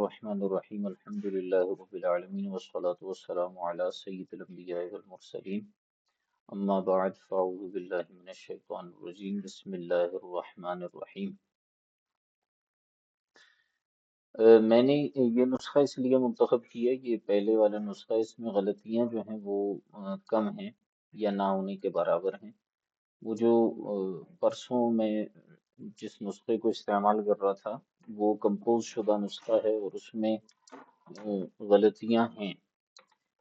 الرحمن الرحیم الحمد للہ رب العالمین والصلاة والسلام علی سید الانبیاء والمرسلین اما بعد فاعوذ باللہ من الشیطان الرجیم بسم اللہ الرحمن الرحیم۔ میں نے یہ نسخہ اس لیے منتخب کیا کہ پہلے والا نسخہ اس میں غلطیاں جو ہیں وہ کم ہیں یا نہ ہونے کے برابر ہیں۔ وہ جو پرسوں میں جس نسخے کو استعمال کر رہا تھا وہ کمپوز شدہ نسخہ ہے اور اس میں غلطیاں ہیں،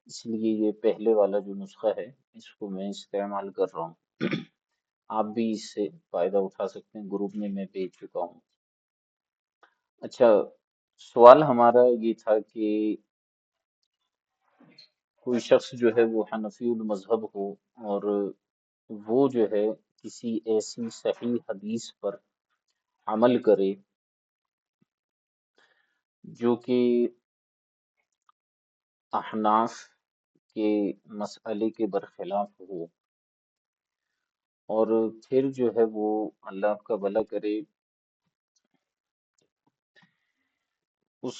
اس لیے یہ پہلے والا جو نسخہ ہے اس کو میں استعمال کر رہا ہوں۔ آپ بھی اس سے فائدہ اٹھا سکتے ہیں، گروپ میں بھیج چکا ہوں۔ اچھا، سوال ہمارا یہ تھا کہ کوئی شخص جو ہے وہ حنفی المذہب ہو اور وہ جو ہے کسی ایسی صحیح حدیث پر عمل کرے جو کہ احناف کے مسئلے کے برخلاف ہو، اور پھر جو ہے وہ اللہ آپ کا بھلا کرے اس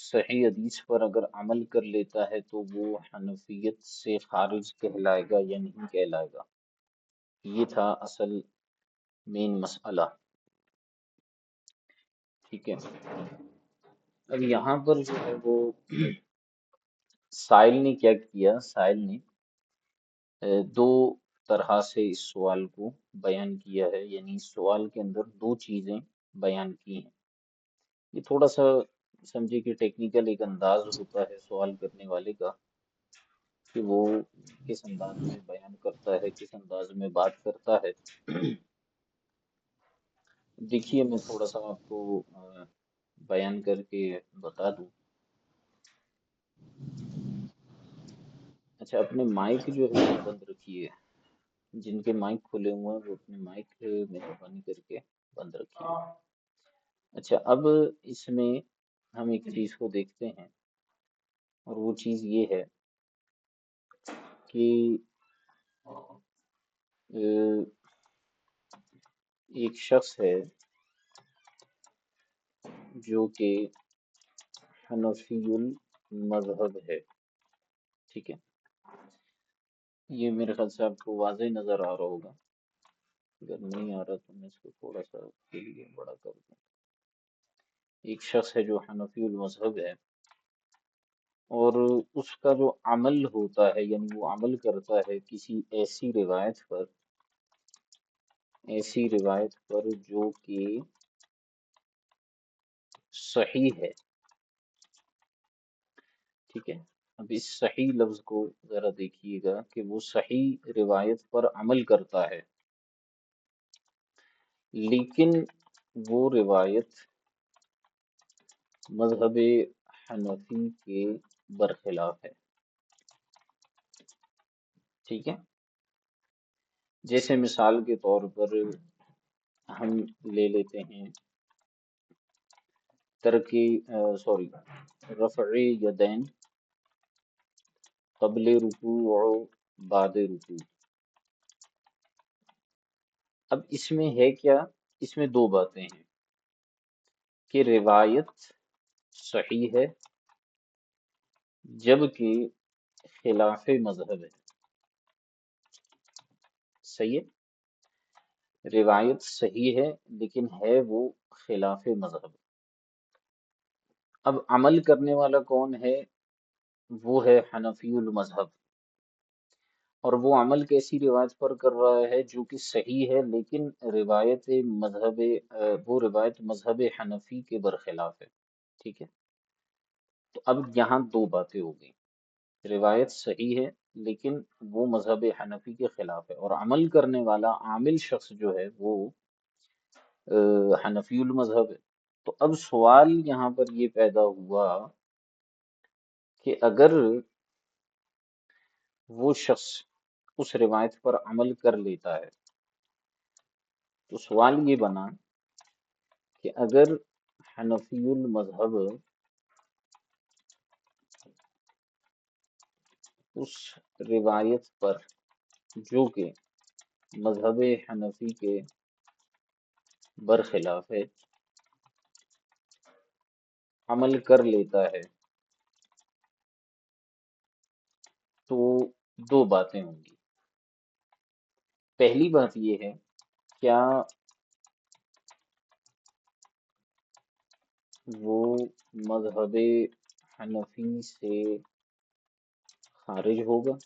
صحیح حدیث پر اگر عمل کر لیتا ہے تو وہ حنفیت سے خارج کہلائے گا یا نہیں کہلائے گا۔ یہ تھا اصل مین مسئلہ، ٹھیک ہے۔ اب یہاں پر جو ہے وہ سائل نے کیا کیا، سائل نے دو طرح سے اس سوال کو بیان کیا ہے، یعنی اس سوال کے اندر دو چیزیں بیان کی ہیں۔ یہ تھوڑا سا سمجھے کہ ٹیکنیکل ایک انداز ہوتا ہے سوال کرنے والے کا کہ وہ کس انداز میں بیان کرتا ہے، کس انداز میں بات کرتا ہے۔ دیکھیے میں تھوڑا سا آپ کو بیان کر کے بتا دوں۔ اچھا، اپنے مائک جو ہے وہ بند رکھیے، جن کے مائک کھلے ہوئے ہیں وہ اپنے مائک مہربانی کر کے بند رکھیے۔ اچھا، اب اس میں ہم ایک چیز کو دیکھتے ہیں اور وہ چیز یہ ہے کہ ایک شخص ہے جو کہ حنفی المذہب ہے، ٹھیک ہے۔ یہ میرے خیال سے آپ کو واضح نظر آ رہا ہوگا، اگر نہیں آ رہا تو میں اس کو تھوڑا سا کے لیے بڑا کر دوں۔ ایک شخص ہے جو حنفی المذہب ہے اور اس کا جو عمل ہوتا ہے، یعنی وہ عمل کرتا ہے کسی ایسی روایت پر جو کہ صحیح ہے، ٹھیک ہے۔ اب اس صحیح لفظ کو ذرا دیکھیے گا کہ وہ صحیح روایت پر عمل کرتا ہے لیکن وہ روایت مذہب حنفی کے برخلاف ہے، ٹھیک ہے۔ جیسے مثال کے طور پر ہم لے لیتے ہیں رفع یدین قبل رکوع و بعد رکوع۔ اب اس میں ہے کیا، اس میں دو باتیں ہیں کہ روایت صحیح ہے جبکہ خلاف مذہب ہے، صحیح ہے، روایت صحیح ہے لیکن ہے وہ خلاف مذہب۔ اب عمل کرنے والا کون ہے، وہ ہے حنفی المذہب، اور وہ عمل کیسی روایت پر کر رہا ہے جو کہ صحیح ہے لیکن وہ روایت مذہب حنفی کے برخلاف ہے، ٹھیک ہے۔ تو اب یہاں دو باتیں ہو گئی، روایت صحیح ہے لیکن وہ مذہب حنفی کے خلاف ہے، اور عمل کرنے والا عامل شخص جو ہے وہ حنفی المذہب ہے۔ تو اب سوال یہاں پر یہ پیدا ہوا کہ اگر وہ شخص اس روایت پر عمل کر لیتا ہے تو سوال یہ بنا کہ اگر حنفی المذہب اس روایت پر جو کہ مذہب حنفی کے برخلاف ہے عمل کر لیتا ہے تو دو باتیں ہوں گی. پہلی بات یہ ہے، کیا وہ مذہب حنفی سے خارج ہوگا،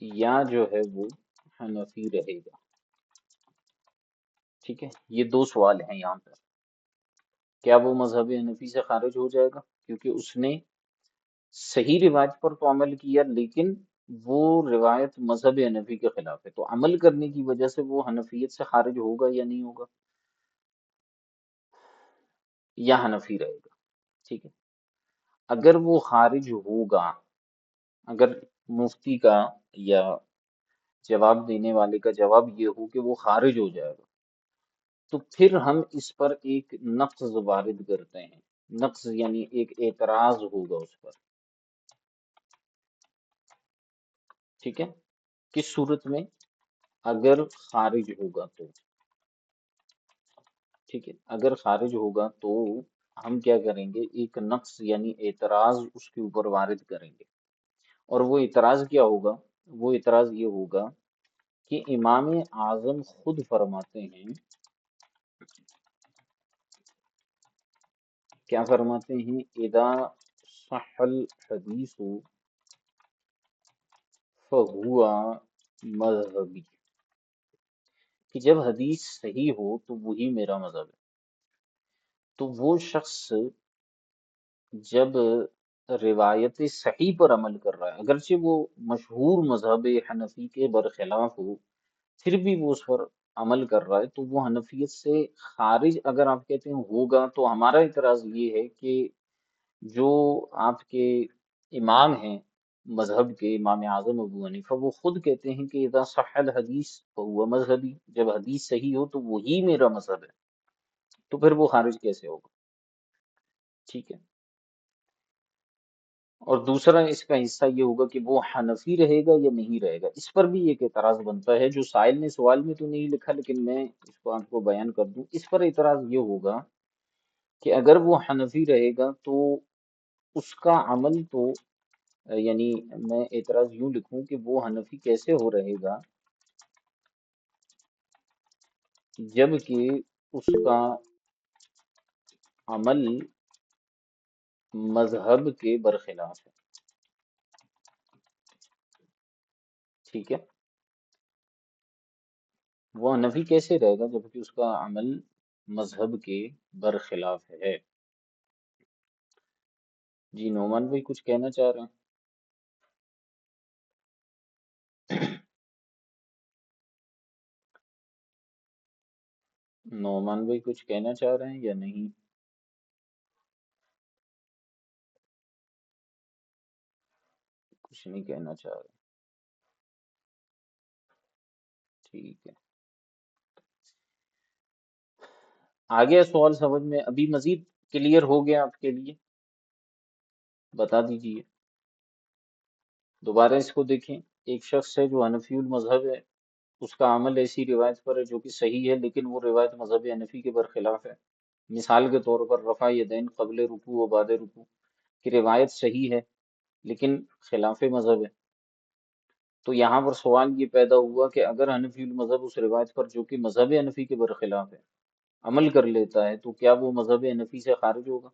یا جو ہے وہ حنفی رہے گا. ٹھیک ہے، یہ دو سوال ہیں یہاں پر. کیا وہ مذہب حنفی سے خارج ہو جائے گا کیونکہ اس نے صحیح روایت پر تو عمل کیا، لیکن وہ روایت مذہب حنفی کے خلاف ہے، تو عمل کرنے کی وجہ سے وہ حنفیت سے خارج ہوگا یا نہیں ہوگا، یا حنفی رہے گا. ٹھیک ہے، اگر وہ خارج ہوگا، اگر مفتی کا یا جواب دینے والے کا جواب یہ ہو کہ وہ خارج ہو جائے گا، تو پھر ہم اس پر ایک نقض وارد کرتے ہیں. نقض یعنی ایک اعتراض ہوگا اس پر. ٹھیک ہے، کس صورت میں؟ اگر خارج ہوگا تو. ٹھیک ہے، اگر خارج ہوگا تو ہم کیا کریں گے، ایک نقص یعنی اعتراض اس کے اوپر وارد کریں گے. اور وہ اعتراض کیا ہوگا؟ وہ اعتراض یہ ہوگا کہ امام اعظم خود فرماتے ہیں، کیا فرماتے ہیں؟ اذا صح الحدیث فہو مذہبی، کہ جب حدیث صحیح ہو تو وہی میرا مذہب ہے. تو وہ شخص جب روایت صحیح پر عمل کر رہا ہے، اگرچہ وہ مشہور مذہب حنفی کے برخلاف ہو، پھر بھی وہ اس پر عمل کر رہا ہے، تو وہ حنفیت سے خارج اگر آپ کہتے ہیں ہوگا. تو ہمارا اعتراض یہ ہے کہ جو آپ کے امام ہیں مذہب کے، امام اعظم ابو حنیفہ، وہ خود کہتے ہیں کہ اذا صح الحدیث فہو مذہبی، جب حدیث صحیح ہو تو وہی میرا مذہب ہے. تو پھر وہ خارج کیسے ہوگا؟ ٹھیک ہے. اور دوسرا اس کا حصہ یہ ہوگا کہ وہ حنفی رہے گا یا نہیں رہے گا. اس پر بھی ایک اعتراض بنتا ہے، جو سائل نے سوال میں تو نہیں لکھا لیکن میں اس کو آپ کو بیان کر دوں. اس پر اعتراض یہ ہوگا کہ اگر وہ حنفی رہے گا تو اس کا عمل تو یعنی میں اعتراض یوں لکھوں کہ وہ حنفی کیسے ہو رہے گا جب کہ اس کا عمل مذہب کے برخلاف ہے. ٹھیک ہے، وہ حنفی کیسے رہے گا جبکہ اس کا عمل مذہب کے برخلاف ہے. جی نعمان بھائی کچھ کہنا چاہ رہے ہیں؟ نعمان بھائی کچھ کہنا چاہ رہے ہیں یا نہیں؟ کچھ نہیں کہنا چاہ رہے. ٹھیک ہے، آگے سوال سمجھ میں ابھی مزید کلیئر ہو گیا آپ کے لیے؟ بتا دیجئے. دوبارہ اس کو دیکھیں. ایک شخص ہے جو حنفی المذہب ہے، اس کا عمل ایسی روایت پر ہے جو کہ صحیح ہے، لیکن وہ روایت مذہب حنفی کے برخلاف ہے. مثال کے طور پر رفع یدین قبل رکوع و بعد رکوع کی روایت صحیح ہے لیکن خلاف مذہب ہے. تو یہاں پر سوال یہ پیدا ہوا کہ اگر حنفی المذہب اس روایت پر جو کہ مذہب حنفی کے برخلاف ہے عمل کر لیتا ہے تو کیا وہ مذہب حنفی سے خارج ہوگا؟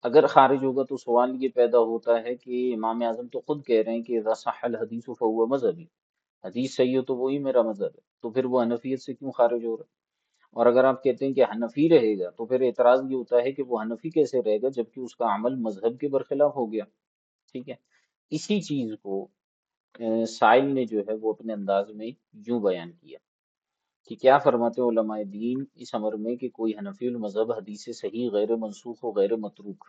اگر خارج ہوگا تو سوال یہ پیدا ہوتا ہے کہ امام اعظم تو خود کہہ رہے ہیں کہ اذا صح الحدیث فهو مذہبی، حدیث صحیح ہو تو وہی میرا مذہب ہے، تو پھر وہ حنفیت سے کیوں خارج ہو رہا ہے؟ اور اگر آپ کہتے ہیں کہ حنفی رہے گا تو پھر اعتراض یہ ہوتا ہے کہ وہ حنفی کیسے رہے گا جبکہ اس کا عمل مذہب کے برخلاف ہو گیا. ٹھیک ہے، اسی چیز کو سائل نے جو ہے وہ اپنے انداز میں یوں بیان کیا کہ کیا فرماتے ہیں علماء دین اس امر میں کہ کوئی حنفی المذہب حدیث صحیح غیر منسوخ و غیر متروک،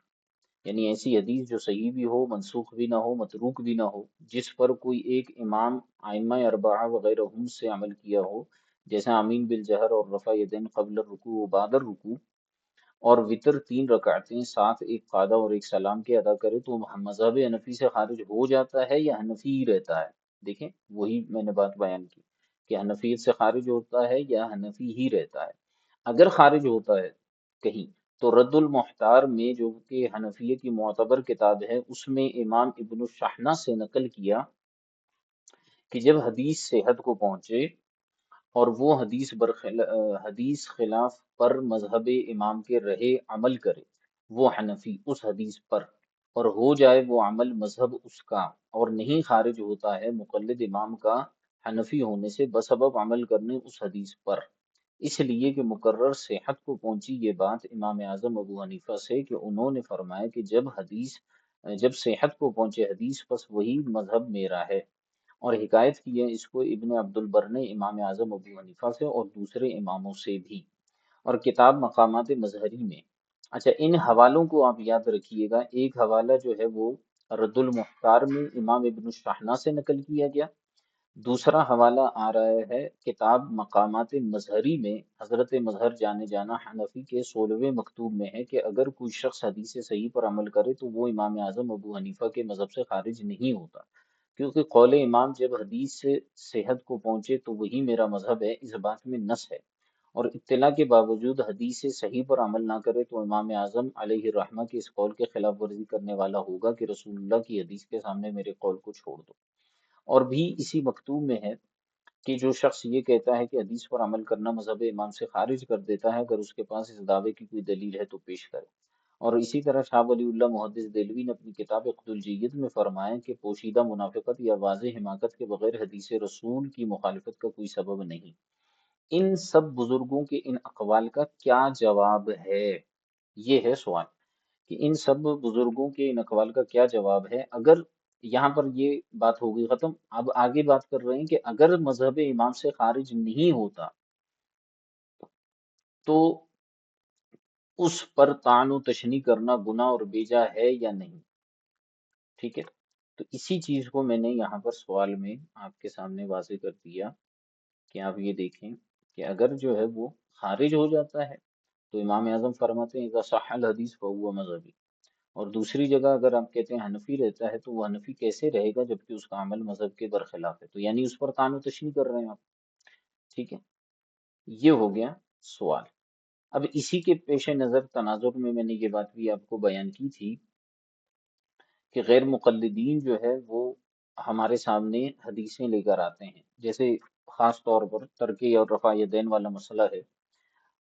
یعنی ایسی حدیث جو صحیح بھی ہو، منسوخ بھی نہ ہو، متروک بھی نہ ہو، جس پر کوئی ایک امام ائمہ اربعہ وغیرہ ہم سے عمل کیا ہو، جیسے آمین بالجہر اور رفع یدین قبل الرکوع و بعد الرکوع، اور وطر 3 رکعتیں ساتھ ایک قعدہ اور ایک سلام کے ادا کرے، تو مذہب حنفی سے خارج ہو جاتا ہے یا حنفی ہی رہتا ہے؟ دیکھیں وہی میں نے بات بیان کی کہ حنفیت سے خارج ہوتا ہے یا حنفی ہی رہتا ہے۔ اگر خارج ہوتا ہے کہیں، تو رد المحتار میں جو کہ حنفیہ کی معتبر کتاب ہے، اس میں امام ابن الشحنہ سے نقل کیا کہ جب حدیث صحت کو پہنچے اور وہ حدیث خلاف پر مذہب امام کے رہے عمل کرے وہ حنفی اس حدیث پر، اور ہو جائے وہ عمل مذہب اس کا، اور نہیں خارج ہوتا ہے مقلد امام کا حنفی ہونے سے بسبب عمل کرنے اس حدیث پر۔ اس لیے کہ مقرر صحت کو پہنچی یہ بات امام اعظم ابو حنیفہ سے کہ انہوں نے فرمایا کہ جب صحت کو پہنچے حدیث پس وہی مذہب میرا ہے، اور حکایت کی ہے اس کو ابن عبد البر نے امام اعظم ابو حنیفہ سے اور دوسرے اماموں سے بھی، اور کتاب مقامات مظہری میں۔ اچھا، ان حوالوں کو آپ یاد رکھیے گا۔ ایک حوالہ جو ہے وہ رد المختار میں امام ابن الشحنہ سے نقل کیا گیا، دوسرا حوالہ آ رہا ہے کتاب مقامات مظہری میں، حضرت مظہر جانے جانا حنفی کے 16ویں مکتوب میں ہے کہ اگر کوئی شخص حدیث صحیح پر عمل کرے تو وہ امام اعظم ابو حنیفہ کے مذہب سے خارج نہیں ہوتا، کیونکہ قول امام جب حدیث سے صحت کو پہنچے تو وہی میرا مذہب ہے، اس بات میں نص ہے، اور اطلاع کے باوجود حدیث صحیح پر عمل نہ کرے تو امام اعظم علیہ الرحمہ کے اس قول کے خلاف ورزی کرنے والا ہوگا کہ رسول اللہ کی حدیث کے سامنے میرے قول کو چھوڑ دو۔ اور بھی اسی مکتوب میں ہے کہ جو شخص یہ کہتا ہے کہ حدیث پر عمل کرنا مذہب امام سے خارج کر دیتا ہے، اگر اس کے پاس اس دعوے کی کوئی دلیل ہے تو پیش کرے۔ اور اسی طرح شاہ ولی اللہ محدث دہلوی نے اپنی کتاب عقد الجید میں فرمایا کہ پوشیدہ منافقت یا واضح حماقت کے بغیر حدیث رسول کی مخالفت کا کوئی سبب نہیں۔ ان سب بزرگوں کے ان اقوال کا کیا جواب ہے؟ یہ ہے سوال کہ ان سب بزرگوں کے ان اقوال کا کیا جواب ہے۔ اگر یہاں پر یہ بات ہوگی ختم، اب آگے بات کر رہے ہیں کہ اگر مذہب امام سے خارج نہیں ہوتا تو اس پر طعن و تشنیع کرنا گناہ اور بیجا ہے یا نہیں، ٹھیک ہے؟ تو اسی چیز کو میں نے یہاں پر سوال میں آپ کے سامنے واضح کر دیا کہ آپ یہ دیکھیں کہ اگر جو ہے وہ خارج ہو جاتا ہے تو امام اعظم فرماتے ہیں اذا صح الحدیث فهو مذہبی، اور دوسری جگہ اگر آپ کہتے ہیں حنفی رہتا ہے تو وہ حنفی کیسے رہے گا جبکہ اس کا عمل مذہب کے برخلاف ہے، تو یعنی اس پر طعن و تشنیع کر رہے ہیں آپ، ٹھیک ہے؟ یہ ہو گیا سوال۔ اب اسی کے پیش نظر تناظر میں نے یہ بات بھی آپ کو بیان کی تھی کہ غیر مقلدین جو ہے وہ ہمارے سامنے حدیثیں لے کر آتے ہیں، جیسے خاص طور پر ترک اور رفع یدین والا مسئلہ ہے۔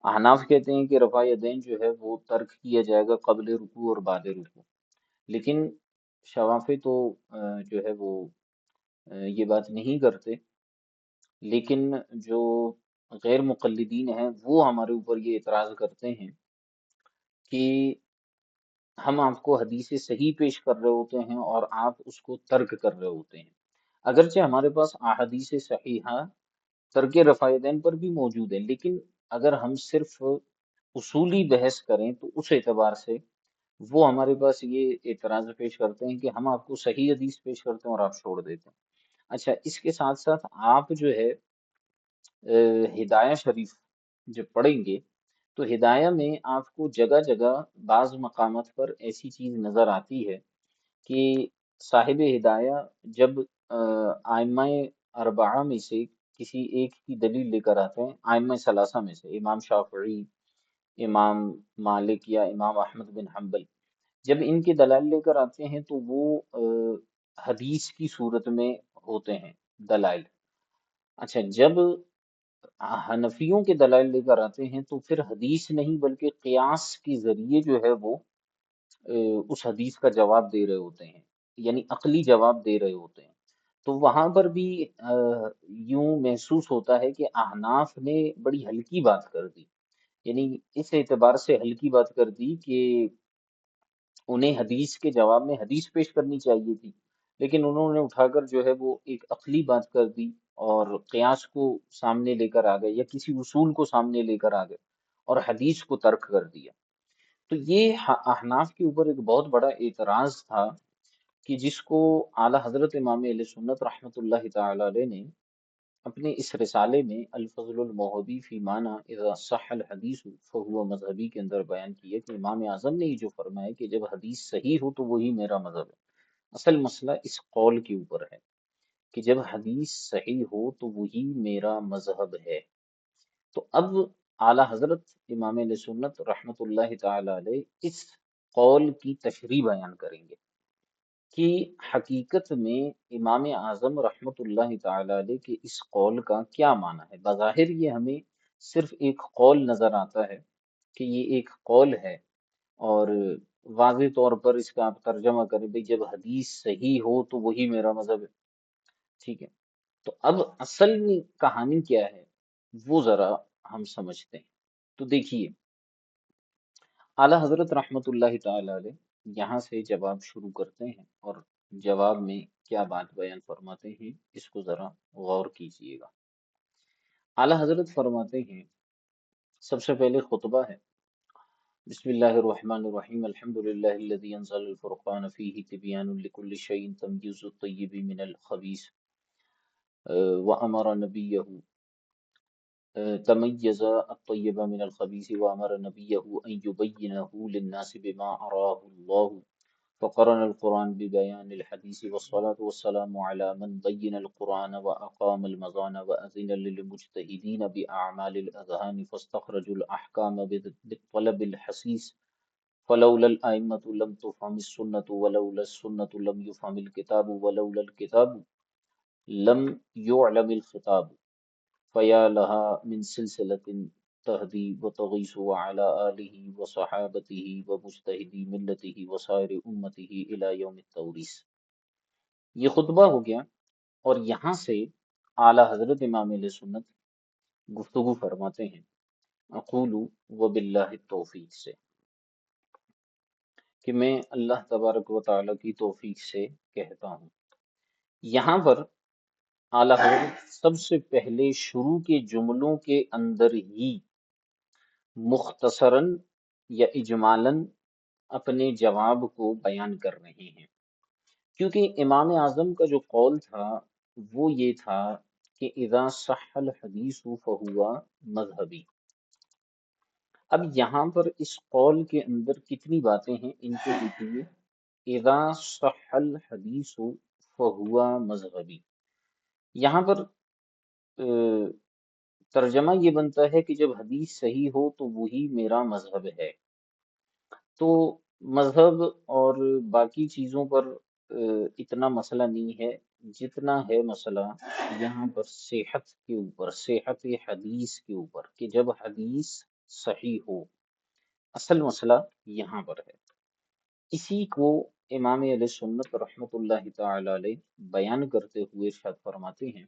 احناف کہتے ہیں کہ رفع یدین جو ہے وہ ترک کیا جائے گا قبل رکوع اور بعد رکوع، لیکن شوافی تو جو ہے وہ یہ بات نہیں کرتے، لیکن جو غیر مقلدین ہیں وہ ہمارے اوپر یہ اعتراض کرتے ہیں کہ ہم آپ کو حدیث صحیح پیش کر رہے ہوتے ہیں اور آپ اس کو ترک کر رہے ہوتے ہیں، اگرچہ ہمارے پاس احادیث صحیحہ ترک رفایدین پر بھی موجود ہے، لیکن اگر ہم صرف اصولی بحث کریں تو اس اعتبار سے وہ ہمارے پاس یہ اعتراض پیش کرتے ہیں کہ ہم آپ کو صحیح حدیث پیش کرتے ہیں اور آپ چھوڑ دیتے ہیں۔ اچھا، اس کے ساتھ ساتھ آپ جو ہے ہدایہ شریف جب پڑھیں گے تو ہدایہ میں آپ کو جگہ جگہ بعض مقامات پر ایسی چیز نظر آتی ہے کہ صاحب ہدایہ جب آئمہ اربعہ میں سے کسی ایک کی دلیل لے کر آتے ہیں، آئمہ ثلاثہ میں سے امام شافعی، امام مالک یا امام احمد بن حنبل، جب ان کے دلائل لے کر آتے ہیں تو وہ حدیث کی صورت میں ہوتے ہیں دلائل۔ اچھا، جب حنفیوں کے دلائل لے کر آتے ہیں تو پھر حدیث نہیں بلکہ قیاس کے ذریعے جو ہے وہ اس حدیث کا جواب دے رہے ہوتے ہیں، یعنی عقلی جواب دے رہے ہوتے ہیں۔ تو وہاں پر بھی یوں محسوس ہوتا ہے کہ احناف نے بڑی ہلکی بات کر دی، یعنی اس اعتبار سے ہلکی بات کر دی کہ انہیں حدیث کے جواب میں حدیث پیش کرنی چاہیے تھی، لیکن انہوں نے اٹھا کر جو ہے وہ ایک عقلی بات کر دی اور قیاس کو سامنے لے کر آ گئے یا کسی اصول کو سامنے لے کر آ گئے اور حدیث کو ترک کر دیا۔ تو یہ احناف کے اوپر ایک بہت بڑا اعتراض تھا کہ جس کو اعلیٰ حضرت امام اہل سنت رحمۃ اللہ تعالی علیہ نے اپنے اس رسالے میں الفضل الموہبی فی معنی اذا صح الحدیث فہو مذہبی کے اندر بیان کیا کہ امام اعظم نے یہ جو فرمایا کہ جب حدیث صحیح ہو تو وہی میرا مذہب ہے، اصل مسئلہ اس قول کے اوپر ہے کہ جب حدیث صحیح ہو تو وہی میرا مذہب ہے۔ تو اب اعلیٰ حضرت امام علیہ سنت رحمۃ اللہ تعالی علیہ اس قول کی تشریح بیان کریں گے کہ حقیقت میں امام اعظم رحمۃ اللہ تعالی علیہ کے اس قول کا کیا معنی ہے۔ بظاہر یہ ہمیں صرف ایک قول نظر آتا ہے کہ یہ ایک قول ہے، اور واضح طور پر اس کا آپ ترجمہ کریں بھئی جب حدیث صحیح ہو تو وہی میرا مذہب ہے، ٹھیک ہے۔ تو اب اصل میں کہانی کیا ہے وہ ذرا ہم سمجھتے ہیں۔ تو دیکھیے اعلیٰ حضرت رحمت اللہ تعالی علیہ یہاں سے جواب شروع کرتے ہیں، اور جواب میں کیا بات بیان فرماتے ہیں اس کو ذرا غور کیجئے گا۔ اعلیٰ حضرت فرماتے ہیں، سب سے پہلے خطبہ ہے، بسم اللہ الرحمن الرحیم، الحمد للہ الذی انزل الفرقان فیہ تبیان لکل شیء تمییز الطیب من الخبیث وامر نبیہ تميز الطيب من الخبيث وأمر نبيه أن يبينه للناس بما أراه الله، فقرن القرآن ببيان الحديث، والصلاة والسلام على من بين القرآن وأقام المظان، وأذن للمجتهدين بأعمال الأذهان فاستخرجوا الأحكام بالطلب الحسيس، فلولا الأئمة لم تفهم السنة، ولولا السنة لم يفهم الكتاب، ولولا الكتاب لم يعلم الخطاب، فیا لہا من سلسلۃ تہدی وتغیث وعلی آلہ وصحابتہ ومجتہدی ملتہ وسائر امتہ الی یوم التوریث۔ یہ خطبہ ہو گیا، اور یہاں سے اعلیٰ حضرت امام علیہ سنت گفتگو فرماتے ہیں اقول وباللہ التوفیق سے، کہ میں اللہ تبارک و تعالیٰ کی توفیق سے کہتا ہوں۔ یہاں پر اعلیٰ حضرت سب سے پہلے شروع کے جملوں کے اندر ہی مختصراً یا اجمالاً اپنے جواب کو بیان کر رہے ہیں، کیونکہ امام اعظم کا جو قول تھا وہ یہ تھا کہ اذا صح الحدیث فہو مذہبی۔ اب یہاں پر اس قول کے اندر کتنی باتیں ہیں ان کو دیکھیے۔ اذا صح الحدیث فہو مذہبی، یہاں پر ترجمہ یہ بنتا ہے کہ جب حدیث صحیح ہو تو وہی میرا مذہب ہے۔ تو مذہب اور باقی چیزوں پر اتنا مسئلہ نہیں ہے جتنا ہے مسئلہ یہاں پر صحت کے اوپر، صحت حدیث کے اوپر، کہ جب حدیث صحیح ہو، اصل مسئلہ یہاں پر ہے۔ اسی کو امام علیہ سنت رحمۃ اللہ تعالی علیہ بیان کرتے ہوئے ارشاد فرماتے ہیں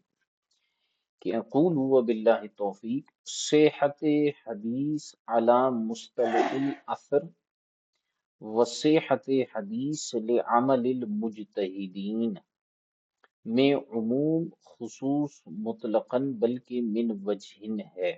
کہ اقول وباللہ التوفیق، صحت حدیث علی مصطلح الاثر وصحت حدیث لعمل المجتہدین میں عموم خصوص مطلقاً بلکہ من وجہ ہے۔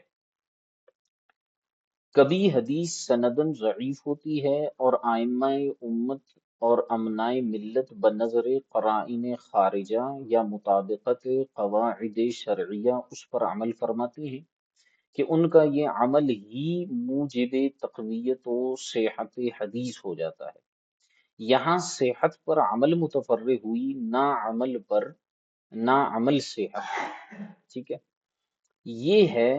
کبھی حدیث سندن ضعیف ہوتی ہے اور ائمہ امت اور امنائے ملت بنظر قرائن خارجہ یا مطابقت قواعد شرعیہ اس پر عمل فرماتے ہیں کہ ان کا یہ عمل ہی موجب تقویت و صحت حدیث ہو جاتا ہے۔ یہاں صحت پر عمل متفرع ہوئی، نہ عمل پر، نہ عمل صحت، ٹھیک ہے۔ یہ ہے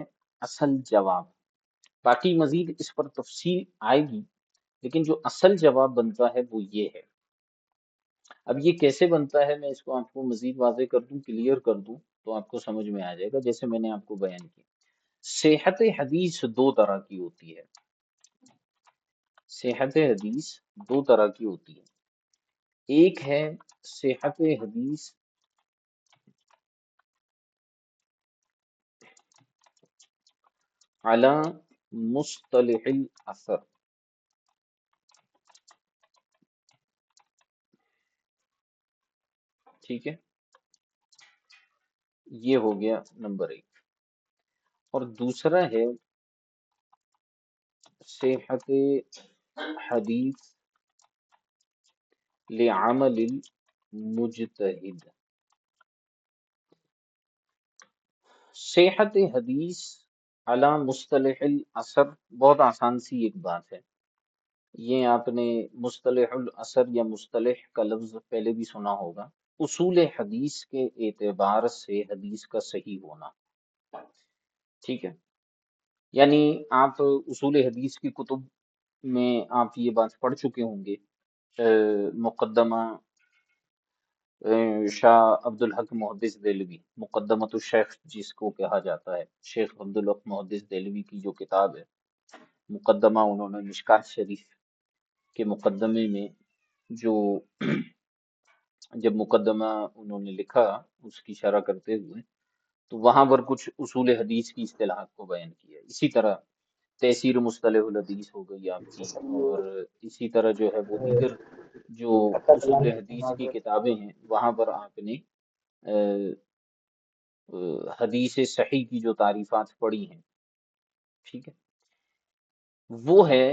اصل جواب، باقی مزید اس پر تفصیل آئے گی، لیکن جو اصل جواب بنتا ہے وہ یہ ہے۔ اب یہ کیسے بنتا ہے میں اس کو آپ کو مزید واضح کر دوں، کلیئر کر دوں تو آپ کو سمجھ میں آ جائے گا۔ جیسے میں نے آپ کو بیان کیا، صحت حدیث دو طرح کی ہوتی ہے، صحت حدیث دو طرح کی ہوتی ہے۔ ایک ہے صحت حدیث علی مصطلح الاثر، ٹھیک ہے، یہ ہو گیا نمبر ایک۔ اور دوسرا ہے صحت حدیث لعمل المجتہد۔ صحت حدیث علی مصطلح الاثر بہت آسان سی ایک بات ہے، یہ آپ نے مصطلح الاثر یا مصطلح کا لفظ پہلے بھی سنا ہوگا۔ اصول حدیث کے اعتبار سے حدیث کا صحیح ہونا، ٹھیک ہے؟ یعنی آپ اصول حدیث کی کتب میں آپ یہ بات پڑھ چکے ہوں گے، مقدمہ شاہ عبد الحق محدث دہلوی، مقدمۃ الشیخ جس کو کہا جاتا ہے، شیخ عبد الحق محدث دہلوی کی جو کتاب ہے مقدمہ، انہوں نے مشکات شریف کے مقدمے میں جو جب مقدمہ انہوں نے لکھا اس کی شرح کرتے ہوئے، تو وہاں پر کچھ اصول حدیث کی اصطلاحات کو بیان کیا ہے۔ اسی طرح تیسیر مصطلح الحدیث ہو گئی آپ کی، اور اسی طرح جو ہے وہ دیگر جو اصول حدیث کی کتابیں ہیں وہاں پر آپ نے آہ، حدیث صحیح کی جو تعریفات پڑھی ہیں، ٹھیک ہے، وہ ہے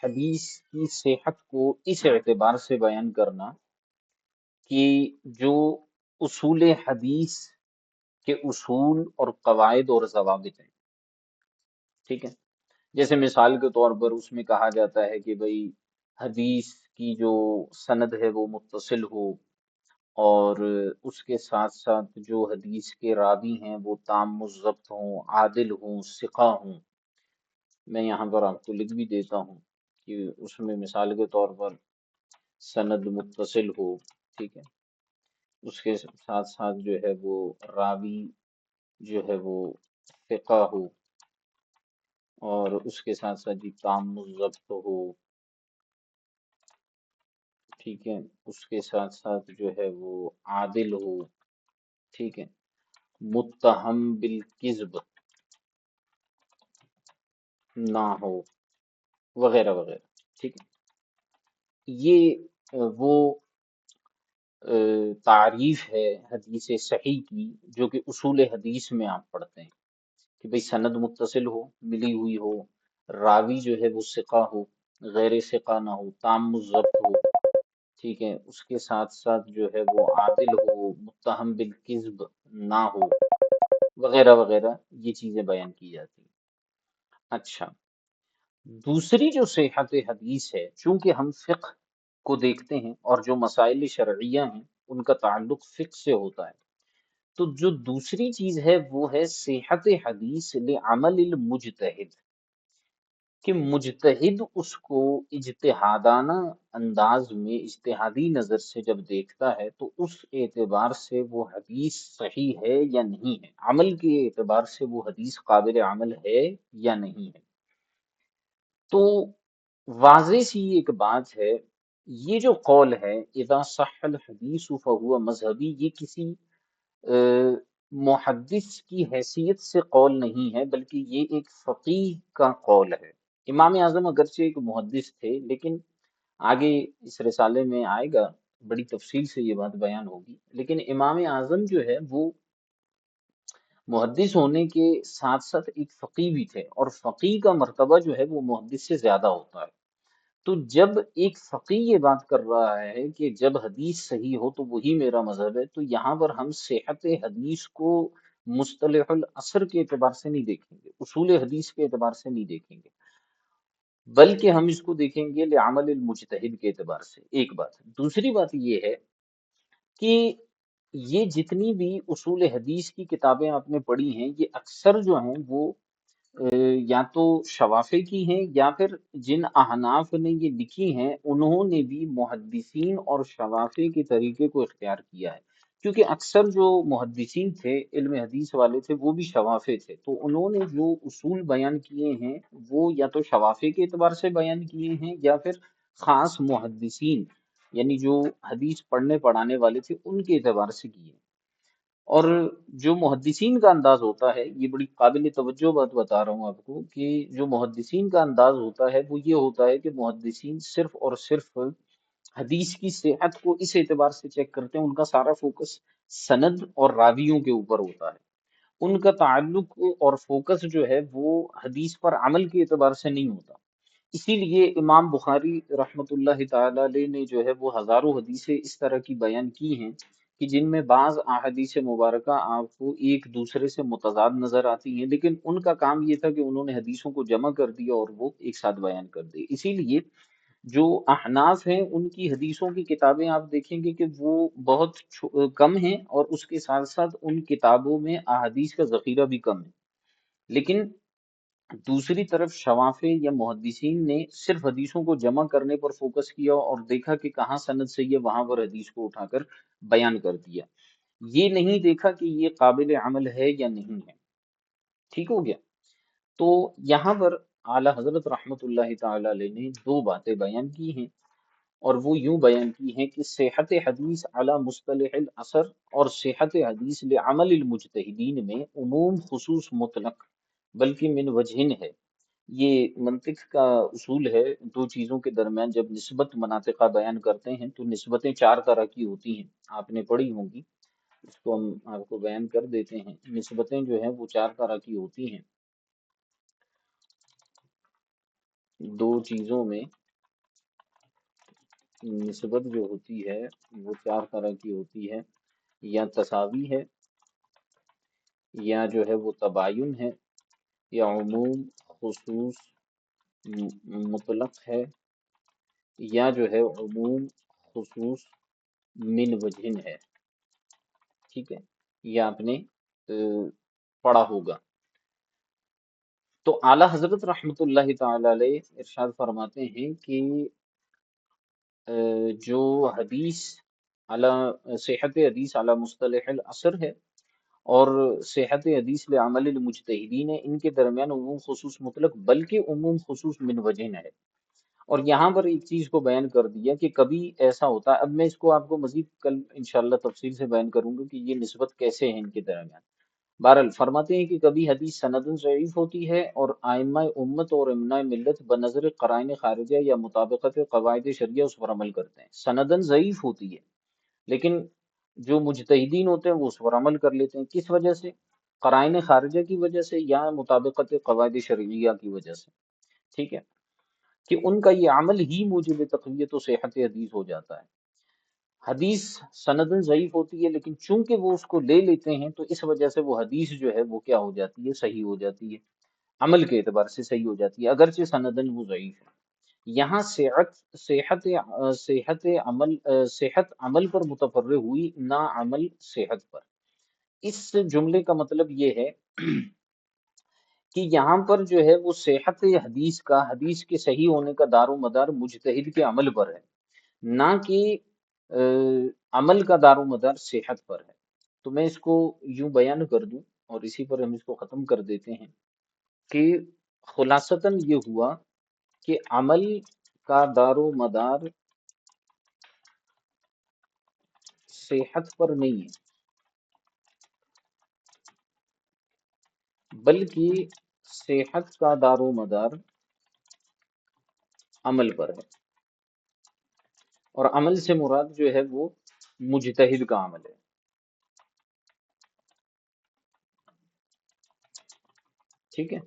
حدیث کی صحت کو اس اعتبار سے بیان کرنا کہ جو اصول حدیث کے اصول اور قواعد اور ضوابط ہیں، ٹھیک ہے، جیسے مثال کے طور پر اس میں کہا جاتا ہے کہ بھئی حدیث کی جو سند ہے وہ متصل ہو، اور اس کے ساتھ ساتھ جو حدیث کے راوی ہیں وہ تام الضبط ہوں، عادل ہوں، ثقہ ہوں۔ میں یہاں پر آپ کو لکھ بھی دیتا ہوں کہ اس میں مثال کے طور پر سند متصل ہو، ٹھیک ہے، اس کے ساتھ ساتھ جو ہے وہ راوی جو ہے وہ ثقہ ہو، اور اس کے ساتھ ساتھ جی تام الضبط ہو، ٹھیک ہے، اس کے ساتھ ساتھ جو ہے وہ عادل ہو، ٹھیک ہے، متہم بالکذب نہ ہو، وغیرہ وغیرہ، ٹھیک ہے۔ یہ وہ تعریف ہے حدیث صحیح کی جو کہ اصول حدیث میں آپ پڑھتے ہیں کہ بھئی سند متصل ہو، ملی ہوئی ہو، راوی جو ہے وہ ثقہ ہو، غیر ثقہ نہ ہو، تام الضبط ہو، ٹھیک ہے، اس کے ساتھ ساتھ جو ہے وہ عادل ہو، متہم بالکذب نہ ہو، وغیرہ وغیرہ، یہ چیزیں بیان کی جاتی ہیں۔ اچھا، دوسری جو صحت حدیث ہے، چونکہ ہم فقہ کو دیکھتے ہیں اور جو مسائل شرعیہ ہیں ان کا تعلق فقہ سے ہوتا ہے، تو جو دوسری چیز ہے وہ ہے صحت حدیث لعمل المجتہد، کہ مجتہد اس کو اجتہادانہ انداز میں اجتہادی نظر سے جب دیکھتا ہے تو اس اعتبار سے وہ حدیث صحیح ہے یا نہیں ہے، عمل کے اعتبار سے وہ حدیث قابل عمل ہے یا نہیں ہے۔ تو واضح سی ایک بات ہے، یہ جو قول ہے اذا صح الحدیث فہو مذہبی، یہ کسی محدث کی حیثیت سے قول نہیں ہے، بلکہ یہ ایک فقیہ کا قول ہے۔ امام اعظم اگرچہ ایک محدث تھے، لیکن آگے اس رسالے میں آئے گا، بڑی تفصیل سے یہ بات بیان ہوگی، لیکن امام اعظم جو ہے وہ محدث ہونے کے ساتھ ساتھ ایک فقیہ بھی تھے، اور فقیہ کا مرتبہ جو ہے وہ محدث سے زیادہ ہوتا ہے۔ تو جب ایک فقیہ یہ بات کر رہا ہے کہ جب حدیث صحیح ہو تو وہی میرا مذہب ہے، تو یہاں پر ہم صحت حدیث کو مصطلح الاثر کے اعتبار سے نہیں دیکھیں گے، اصول حدیث کے اعتبار سے نہیں دیکھیں گے، بلکہ ہم اس کو دیکھیں گے لعمل المجتہد کے اعتبار سے۔ ایک بات، دوسری بات یہ ہے کہ یہ جتنی بھی اصول حدیث کی کتابیں آپ نے پڑھی ہیں، یہ اکثر جو ہیں وہ یا تو شوافے کی ہیں، یا پھر جن احناف نے یہ لکھی ہیں انہوں نے بھی محدثین اور شوافے کے طریقے کو اختیار کیا ہے، کیونکہ اکثر جو محدثین تھے، علم حدیث والے تھے، وہ بھی شوافے تھے، تو انہوں نے جو اصول بیان کیے ہیں وہ یا تو شوافے کے اعتبار سے بیان کیے ہیں، یا پھر خاص محدثین یعنی جو حدیث پڑھنے پڑھانے والے تھے ان کے اعتبار سے کیے۔ اور جو محدثین کا انداز ہوتا ہے، یہ بڑی قابل توجہ بات بتا رہا ہوں آپ کو، کہ جو محدثین کا انداز ہوتا ہے وہ یہ ہوتا ہے کہ محدثین صرف اور صرف حدیث کی صحت کو اس اعتبار سے چیک کرتے ہیں، ان کا سارا فوکس سند اور راویوں کے اوپر ہوتا ہے، ان کا تعلق اور فوکس جو ہے وہ حدیث پر عمل کے اعتبار سے نہیں ہوتا۔ اسی لیے امام بخاری رحمۃ اللہ تعالی علیہ نے جو ہے وہ ہزاروں حدیثیں اس طرح کی بیان کی ہیں کہ جن میں بعض احادیث مبارکہ آپ کو ایک دوسرے سے متضاد نظر آتی ہیں، لیکن ان کا کام یہ تھا کہ انہوں نے حدیثوں کو جمع کر دیا اور وہ ایک ساتھ بیان کر دی۔ اسی لیے جو احناف ہیں ان کی حدیثوں کی کتابیں آپ دیکھیں گے کہ وہ بہت کم ہیں، اور اس کے ساتھ ساتھ ان کتابوں میں احادیث کا ذخیرہ بھی کم ہے. لیکن دوسری طرف شوافے یا محدثین نے صرف حدیثوں کو جمع کرنے پر فوکس کیا اور دیکھا کہ کہاں سند صحیح ہے، وہاں پر حدیث کو اٹھا کر بیان کر دیا. یہ نہیں دیکھا کہ یہ قابل عمل ہے یا نہیں ہے. ٹھیک ہو گیا؟ تو یہاں پر اعلی حضرت رحمت اللہ تعالی علیہ نے دو باتیں بیان کی ہیں، اور وہ یوں بیان کی ہیں کہ صحت حدیث علی مصطلح الاثر اور صحت حدیث لعمل المجتہدین میں عموم خصوص مطلق بلکہ من وجہن ہے. یہ منطق کا اصول ہے، دو چیزوں کے درمیان جب نسبت مناطقہ بیان کرتے ہیں تو نسبتیں چار طرح کی ہوتی ہیں، آپ نے پڑھی ہوں گی. اس کو ہم آپ کو بیان کر دیتے ہیں. نسبتیں جو ہیں وہ چار طرح کی ہوتی ہیں. دو چیزوں میں نسبت جو ہوتی ہے وہ چار طرح کی ہوتی ہے، یا تساوی ہے، یا جو ہے وہ تباین ہے، یا عموم خصوص مطلق ہے، یا جو ہے عموم خصوص من وجہن ہے. ٹھیک ہے، یہ آپ نے پڑھا ہوگا. تو اعلیٰ حضرت رحمت اللہ تعالی علیہ ارشاد فرماتے ہیں کہ جو حدیث صحت حدیث اعلی مصطلح الاثر ہے اور صحت حدیث لعمل المجتہدین ہے، ان کے درمیان عموم خصوص مطلق بلکہ عموم خصوص من وجہن ہے. اور یہاں پر ایک چیز کو بیان کر دیا کہ کبھی ایسا ہوتا ہے، اب میں اس کو آپ کو مزید کل انشاءاللہ تفصیل سے بیان کروں گا کہ یہ نسبت کیسے ہیں ان کے درمیان. بہرحال فرماتے ہیں کہ کبھی حدیث سندن ضعیف ہوتی ہے اور ائمہ امت اور امناء ملت بنظر قرائن خارجہ یا مطابقت قواعد شریعہ اس پر عمل کرتے ہیں. سندن ضعیف ہوتی ہے لیکن جو مجتہدین ہوتے ہیں وہ اس پر عمل کر لیتے ہیں. کس وجہ سے؟ قرائن خارجہ کی وجہ سے یا مطابقت قواعد شرعیہ کی وجہ سے. ٹھیک ہے، کہ ان کا یہ عمل ہی موجب تقویت و صحت حدیث ہو جاتا ہے. حدیث سندن ضعیف ہوتی ہے لیکن چونکہ وہ اس کو لے لیتے ہیں تو اس وجہ سے وہ حدیث جو ہے وہ کیا ہو جاتی ہے؟ صحیح ہو جاتی ہے، عمل کے اعتبار سے صحیح ہو جاتی ہے اگرچہ سندن وہ ضعیف ہے. یہاں صحت عمل پر متفرع ہوئی، نہ عمل صحت پر. اس جملے کا مطلب یہ ہے کہ یہاں پر جو ہے وہ صحت حدیث کے صحیح ہونے کا دار و مدار مجتہد کے عمل پر ہے، نہ کہ عمل کا دار و مدار صحت پر ہے. تو میں اس کو یوں بیان کر دوں اور اسی پر ہم اس کو ختم کر دیتے ہیں کہ خلاصتاً یہ ہوا کہ عمل کا دار و مدار صحت پر نہیں ہے بلکہ صحت کا دار و مدار عمل پر ہے، اور عمل سے مراد جو ہے وہ مجتہد کا عمل ہے. ٹھیک ہے،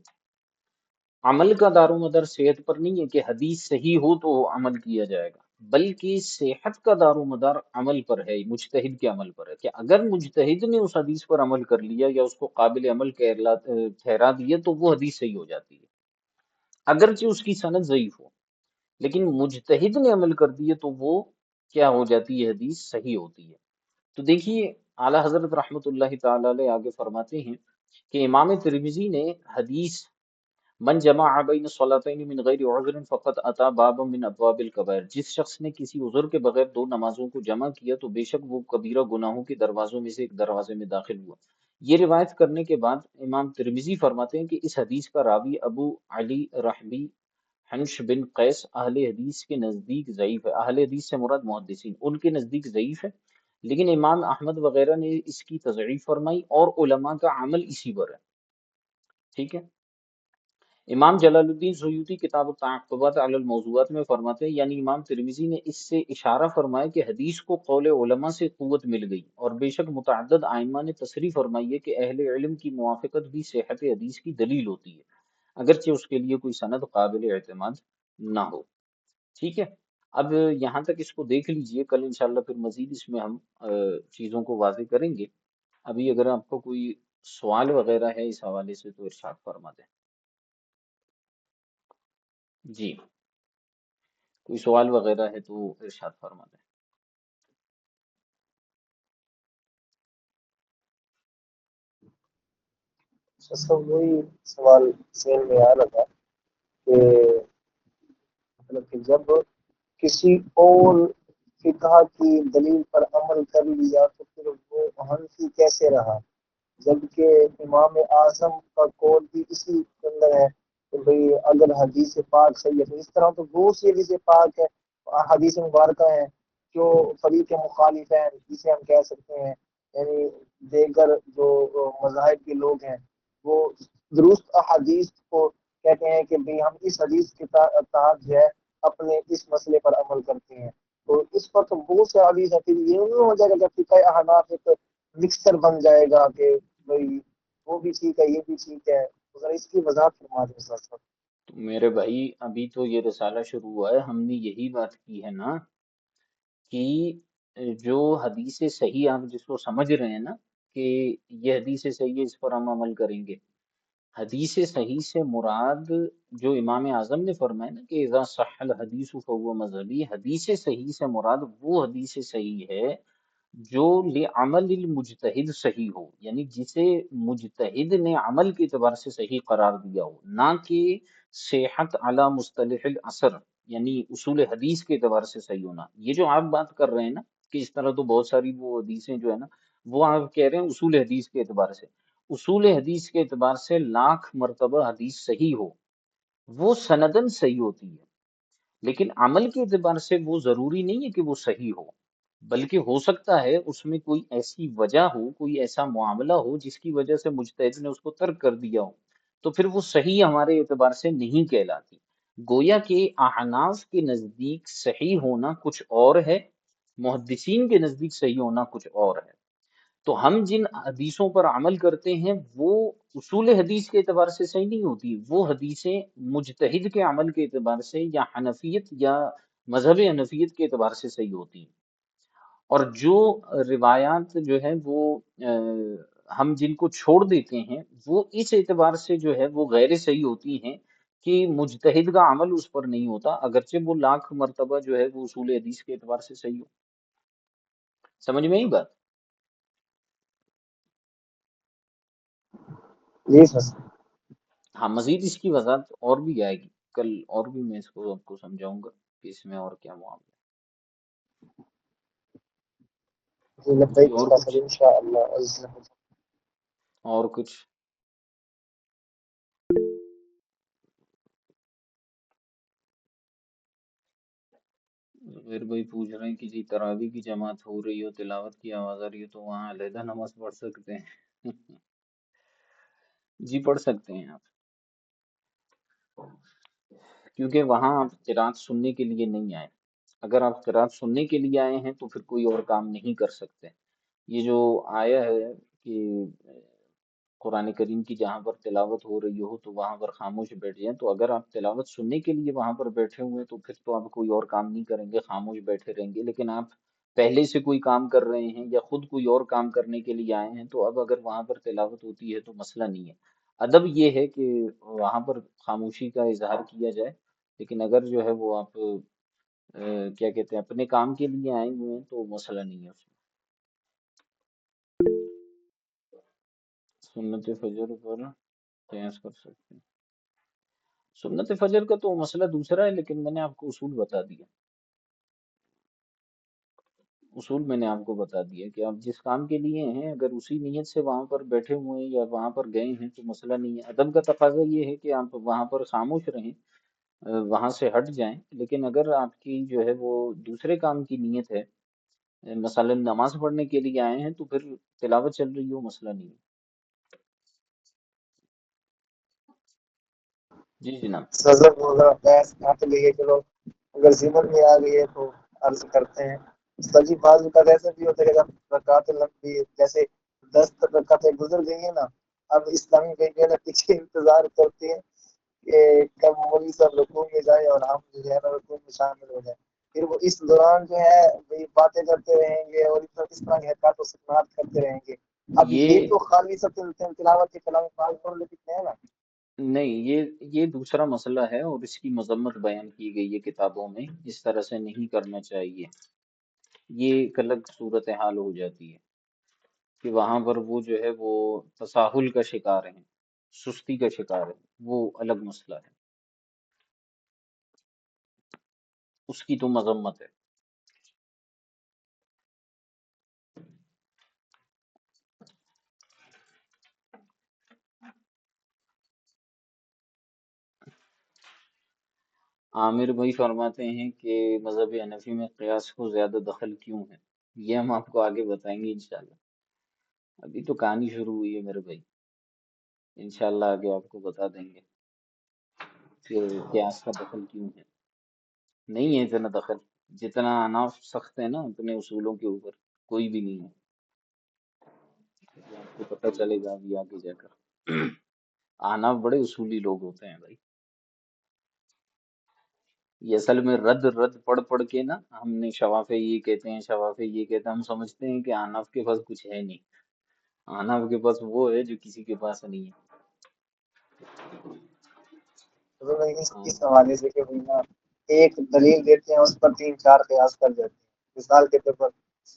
عمل کا دار و مدار صحت پر نہیں ہے کہ حدیث صحیح ہو تو عمل کیا جائے گا، بلکہ صحت کا دار و مدار عمل پر ہے، مجتہد کے عمل پر ہے. کہ اگر مجتہد نے اس حدیث پر عمل کر لیا یا اس کو قابل عمل ٹھہرا دیا تو وہ حدیث صحیح ہو جاتی ہے اگرچہ اس کی سند ضعیف ہو. لیکن مجتہد نے عمل کر دیا تو وہ کیا ہو جاتی ہے؟ حدیث صحیح ہوتی ہے. تو دیکھیے اعلیٰ حضرت رحمت اللہ تعالی علیہ آگے فرماتے ہیں کہ امام ترمذی نے حدیث من جمع بین الصلاتین من غیر عذر فقط اتى بابا من ابواب الکبائر، جس شخص نے کسی عذر کے بغیر دو نمازوں کو جمع کیا تو بے شک وہ کبیرہ گناہوں کے دروازوں میں سے ایک دروازے میں داخل ہوا. یہ روایت کرنے کے بعد امام ترمذی فرماتے ہیں کہ اس حدیث کا راوی ابو علی رحبی حنش بن قیس اہل حدیث کے نزدیک ضعیف ہے. اہل حدیث سے مراد محدثین، ان کے نزدیک ضعیف ہے، لیکن امام احمد وغیرہ نے اس کی تضعیف فرمائی اور علماء کا عمل اسی پر ہے. ٹھیک ہے، امام جلال الدین سیوطی کتاب التعقبات علی الموضوعات میں فرماتے ہیں یعنی امام ترمذی نے اس سے اشارہ فرمایا کہ حدیث کو قول علماء سے قوت مل گئی، اور بے شک متعدد ائمہ نے تصریح فرمائی ہے کہ اہل علم کی موافقت بھی صحت حدیث کی دلیل ہوتی ہے اگرچہ اس کے لیے کوئی سند قابل اعتماد نہ ہو. ٹھیک ہے، اب یہاں تک اس کو دیکھ لیجئے، کل انشاءاللہ پھر مزید اس میں ہم چیزوں کو واضح کریں گے. ابھی اگر آپ کو کوئی سوال وغیرہ ہے اس حوالے سے تو ارشاد فرما دیں. جی کوئی سوال وغیرہ ہے تو ارشاد فرما دیں۔ سب وہی سوال ذہن میں آ رہا تھا کہ مطلب کہ جب کسی اور فقہ کی دلیل پر عمل کر لیا تو پھر وہ حنفی کیسے رہا، جبکہ امام اعظم کا قول بھی اسی کے اندر ہے کہ بھئی اگر حدیث پاک صحیح ہے تو اس طرح تو بہت سی حدیث پاک ہے، حدیث مبارکہ ہیں جو فریق مخالف ہیں، جسے ہم کہہ سکتے ہیں یعنی دیگر جو مذاہب کے لوگ ہیں وہ درست احادیث کو کہتے ہیں کہ بھئی ہم اس حدیث کے تحت جو ہے اپنے اس مسئلے پر عمل کرتے ہیں، تو اس پر تو بہت سے حدیث ہے، پھر یہ نہیں ہو جائے گا کہ فقہ احناف ایک مکسچر بن جائے گا کہ بھئی وہ بھی ٹھیک ہے یہ بھی ٹھیک ہے، تو ذرا اس کی وضاحت فرما دیں ساتھ ساتھ۔ تو میرے بھائی ابھی تو یہ رسالہ شروع ہوا ہے، ہم نے یہی بات کی ہے نا کہ جو حدیث صحیح آپ جس کو سمجھ رہے ہیں نا کہ یہ حدیث صحیح ہے اس پر ہم عمل کریں گے، حدیث صحیح سے مراد جو امام اعظم نے فرمایا نا کہ اذا صح الحدیث فهو مذہبی، حدیث صحیح سے مراد وہ حدیث صحیح ہے جو لعمل المجتہد صحیح ہو، یعنی جسے مجتہد نے عمل کے اعتبار سے صحیح قرار دیا ہو، نہ کہ صحت علی مصطلح الاثر، یعنی اصول حدیث کے اعتبار سے صحیح ہونا۔ یہ جو آپ بات کر رہے ہیں نا کہ اس طرح تو بہت ساری وہ حدیثیں جو ہے نا، وہ آپ کہہ رہے ہیں اصول حدیث کے اعتبار سے، اصول حدیث کے اعتبار سے لاکھ مرتبہ حدیث صحیح ہو، وہ سندن صحیح ہوتی ہے، لیکن عمل کے اعتبار سے وہ ضروری نہیں ہے کہ وہ صحیح ہو، بلکہ ہو سکتا ہے اس میں کوئی ایسی وجہ ہو، کوئی ایسا معاملہ ہو جس کی وجہ سے مجتہد نے اس کو ترک کر دیا ہو، تو پھر وہ صحیح ہمارے اعتبار سے نہیں کہلاتی۔ گویا کہ احناف کے نزدیک صحیح ہونا کچھ اور ہے، محدثین کے نزدیک صحیح ہونا کچھ اور ہے۔ تو ہم جن حدیثوں پر عمل کرتے ہیں وہ اصول حدیث کے اعتبار سے صحیح نہیں ہوتی، وہ حدیثیں مجتہد کے عمل کے اعتبار سے یا حنفیت یا مذہب حنفیت کے اعتبار سے صحیح ہوتی ہیں۔ اور جو روایات جو ہے وہ ہم جن کو چھوڑ دیتے ہیں وہ اس اعتبار سے جو ہے وہ غیر صحیح ہوتی ہیں کہ مجتہد کا عمل اس پر نہیں ہوتا، اگرچہ وہ لاکھ مرتبہ جو ہے وہ اصول حدیث کے اعتبار سے صحیح ہو۔ سمجھ میں آئی بات؟ جی سر، ہاں، مزید اس کی وضاحت اور بھی آئے گی کل، اور بھی میں اس کو آپ کو سمجھاؤں گا کہ اس میں اور کیا معاملہ جی ہے۔ جی لبیک اور سر کچھ؟ انشاءاللہ عز و جل۔ اور کچھ؟ پھر بھائی پوچھ رہے ہیں کہ جی تراویح کی جماعت ہو رہی ہو، تلاوت کی آواز آ رہی ہو تو وہاں علیحدہ نماز پڑھ سکتے ہیں؟ جی پڑھ سکتے ہیں آپ، کیونکہ وہاں آپ قرات سننے کے لیے نہیں آئے۔ اگر آپ قرات سننے کے لیے آئے ہیں تو پھر کوئی اور کام نہیں کر سکتے۔ یہ جو آیا ہے کہ قرآن کریم کی جہاں پر تلاوت ہو رہی ہو تو وہاں پر خاموش بیٹھ جائیں، تو اگر آپ تلاوت سننے کے لیے وہاں پر بیٹھے ہوئے ہیں تو پھر تو آپ کوئی اور کام نہیں کریں گے، خاموش بیٹھے رہیں گے۔ لیکن آپ پہلے سے کوئی کام کر رہے ہیں یا خود کوئی اور کام کرنے کے لیے آئے ہیں تو اب اگر وہاں پر تلاوت ہوتی ہے تو مسئلہ نہیں ہے۔ ادب یہ ہے کہ وہاں پر خاموشی کا اظہار کیا جائے، لیکن اگر جو ہے وہ آپ کیا کہتے ہیں اپنے کام کے لیے آئے ہوئے ہیں تو مسئلہ نہیں ہے اس میں۔ سنت فجر پر قیاس کر سکتے ہیں؟ سنت فجر کا تو مسئلہ دوسرا ہے، لیکن میں نے آپ کو اصول بتا دیا، اصول میں نے آپ کو بتا دیا کہ آپ جس کام کے لیے ہیں اگر اسی نیت سے وہاں پر بیٹھے ہوئے ہیں یا وہاں پر گئے ہیں تو مسئلہ نہیں ہے۔ ادب کا تقاضا یہ ہے کہ آپ وہاں پر خاموش رہیں، وہاں سے ہٹ جائیں، لیکن اگر آپ کی جو ہے وہ دوسرے کام کی نیت ہے، مثلا نماز پڑھنے کے لیے آئے ہیں تو پھر تلاوت چل رہی ہو مسئلہ نہیں ہے۔ جی جناب۔ سزا وغیرہ بحث یہاں پہ لے کے چلو، اگر ذمن میں آ گئی ہے تو عرض کرتے ہیں سجی بعض کا ایسا بھی ہوتا ہے کہ جب رکعت لمبی جیسے 10 رکعتیں گزر گئی ہیں نا، اب اسلامی بھائی نا پیچھے انتظار کرتے ہیں کہ کب مولوی صاحب رکوع میں جائے اور ہم جو ہے نا رکوع میں شامل ہو جائیں، پھر وہ اس دوران جو ہے وہی باتیں کرتے رہیں گے اور اس طرح کی حرکات و سکنات کرتے رہیں گے۔ اب یہ یہ تو خالی سب تلاوت کے کلام پاک پر لکھتے ہیں نا، نہیں، یہ دوسرا مسئلہ ہے اور اس کی مذمت بیان کی گئی ہے کتابوں میں، اس طرح سے نہیں کرنا چاہیے۔ یہ ایک الگ صورتحال ہو جاتی ہے کہ وہاں پر وہ جو ہے وہ تساہل کا شکار ہیں، سستی کا شکار ہے، وہ الگ مسئلہ ہے، اس کی تو مذمت ہے۔ عامر بھائی فرماتے ہیں کہ مذہب حنفی میں قیاس کو زیادہ دخل کیوں ہے؟ یہ ہم آپ کو آگے بتائیں گے انشاءاللہ، ابھی تو کہانی شروع ہوئی ہے میرے بھائی، انشاءاللہ آگے آپ کو بتا دیں گے کہ قیاس کا دخل کیوں ہے۔ نہیں ہے اتنا دخل، جتنا اناف سخت ہے نا اتنے اصولوں کے اوپر کوئی بھی نہیں ہے، یہ آپ کو پتہ چلے گا ابھی آگے جا کر۔ احناف بڑے اصولی لوگ ہوتے ہیں بھائی، یہ اصل میں رد رد پڑھ پڑھ کے نا ہم نے شوافے یہ کہتے ہیں، شوافے یہ کہتے ہیں، ہم سمجھتے ہیں کہ احناف کے پاس کچھ ہے نہیں، احناف کے پاس وہ ہے جو کسی کے پاس نہیں ہے۔ تو میں ہاں اس حوالے سے کہ بھائی نا ایک دلیل دیتے ہیں اس پر تین چار قیاس کر دیتے ہیں، مثال کے طور پر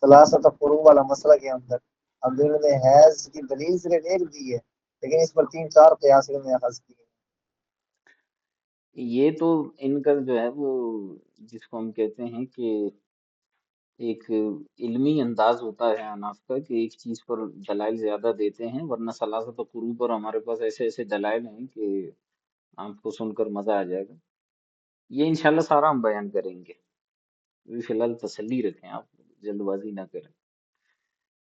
ثلاثت فروع والا مسئلہ کے اندر اب انہوں نے حیض کی دلیل صرف ایک دی ہے لیکن اس پر تین چار قیاس انہوں نے اخذ کیے۔ یہ تو ان کا جو ہے وہ جس کو ہم کہتے ہیں کہ ایک علمی انداز ہوتا ہے اناف کا کہ ایک چیز پر دلائل زیادہ دیتے ہیں، ورنہ ثلاثت قروء پر ہمارے پاس ایسے ایسے دلائل ہیں کہ آپ کو سن کر مزہ آ جائے گا۔ یہ انشاءاللہ سارا ہم بیان کریں گے، ابھی فی الحال تسلی رکھیں، آپ جلد بازی نہ کریں،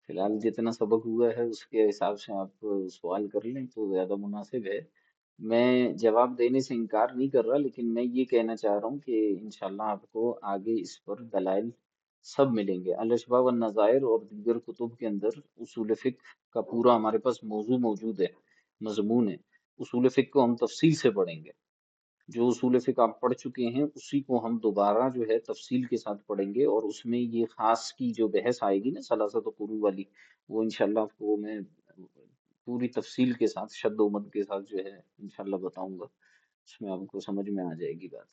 فی الحال جتنا سبق ہوا ہے اس کے حساب سے آپ سوال کر لیں تو زیادہ مناسب ہے۔ میں جواب دینے سے انکار نہیں کر رہا، لیکن میں یہ کہنا چاہ رہا ہوں کہ انشاءاللہ آپ کو آگے اس پر دلائل سب ملیں گے۔ الاشباح والنظائر اور دیگر کتب کے اندر اصول فقہ کا پورا ہمارے پاس موضوع موجود ہے، مضمون ہے، اصول فقہ کو ہم تفصیل سے پڑھیں گے۔ جو اصول فقہ آپ پڑھ چکے ہیں اسی کو ہم دوبارہ جو ہے تفصیل کے ساتھ پڑھیں گے، اور اس میں یہ خاص کی جو بحث آئے گی نا ثلاثت قروء والی، وہ انشاءاللہ آپ کو میں پوری تفصیل کے ساتھ شد و مد کے ساتھ جو ہے انشاءاللہ بتاؤں گا، اس میں آپ کو سمجھ میں آ جائے گی بات۔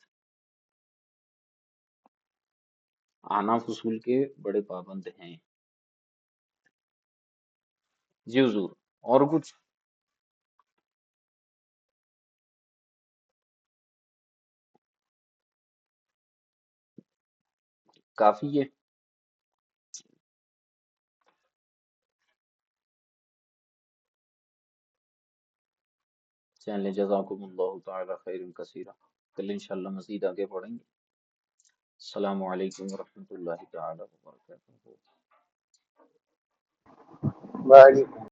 احناف اصول کے بڑے پابند ہیں۔ جی حضور، اور کچھ؟ کافی ہے؟ چلیں، جزاکم اللہ تعالی خیر کثیرہ، کل انشاءاللہ مزید آگے پڑھیں گے۔ السلام علیکم ورحمۃ اللہ تعالی وبرکاتہ۔ وعلیکم